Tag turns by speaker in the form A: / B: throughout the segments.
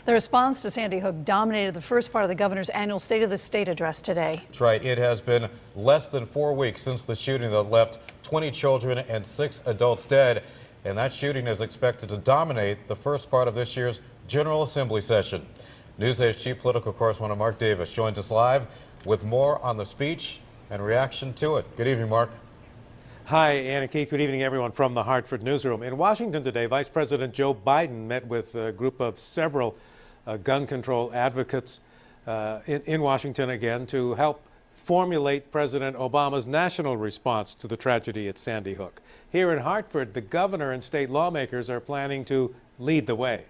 A: The response to Sandy Hook dominated the first part of the governor's annual State of the State address today.
B: That's right. It has been less than 4 weeks since the shooting that left 20 children and 6 adults dead. And that shooting is expected to dominate the first part of this year's General Assembly session. News8's chief political correspondent Mark Davis joins us live with more on the speech and reaction to it. Good evening, Mark.
C: Hi, Anna Keith. Good evening, everyone, from the Hartford newsroom. In Washington today, Vice President Joe Biden met with a group of several gun control advocates in Washington again to help formulate President Obama's national response to the tragedy at Sandy Hook. Here in Hartford, the governor and state lawmakers are planning to lead the way.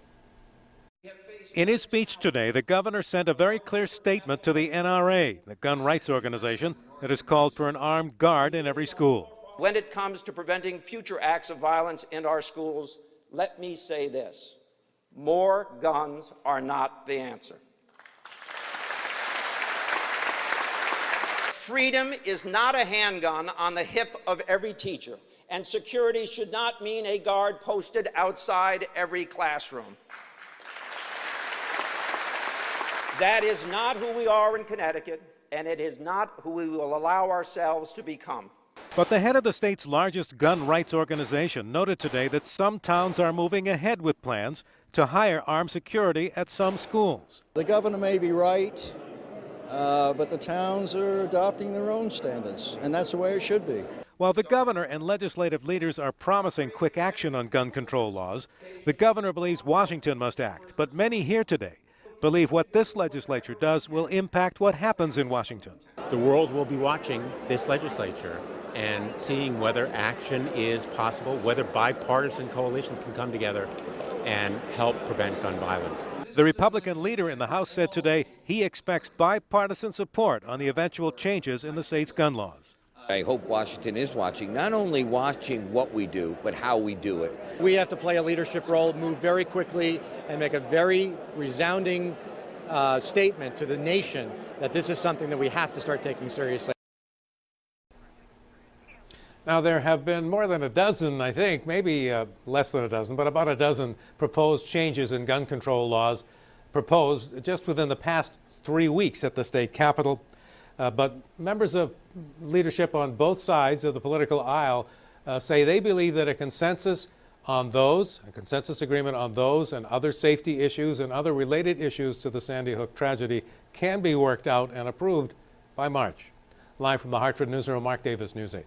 C: In his speech today, the governor sent a very clear statement to the NRA, the gun rights organization that has called for an armed guard in every school.
D: When it comes to preventing future acts of violence in our schools, let me say this: more guns are not the answer. Freedom is not a handgun on the hip of every teacher, and security should not mean a guard posted outside every classroom. That is not who we are in Connecticut, and it is not who we will allow ourselves to become.
C: But the head of the state's largest gun rights organization noted today that some towns are moving ahead with plans to hire armed security at some schools.
E: The governor may be right, but the towns are adopting their own standards, and that's the way it should be.
C: While the governor and legislative leaders are promising quick action on gun control laws, the governor believes Washington must act. But many here today believe what this legislature does will impact what happens in Washington.
F: The world will be watching this legislature and seeing whether action is possible, whether bipartisan coalitions can come together and help prevent gun violence.
C: The Republican leader in the House said today he expects bipartisan support on the eventual changes in the state's gun laws.
G: I hope Washington is watching, not only watching what we do, but how we do it.
H: We have to play a leadership role, move very quickly, and make a very resounding statement to the nation that this is something that we have to start taking seriously.
C: Now, there have been more than a dozen, I think, maybe less than a dozen, but about a dozen proposed changes in gun control laws proposed just within the past 3 weeks at the state capitol. But members of leadership on both sides of the political aisle say they believe that a consensus agreement on those and other safety issues and other related issues to the Sandy Hook tragedy can be worked out and approved by March. Live from the Hartford newsroom, Mark Davis, News 8.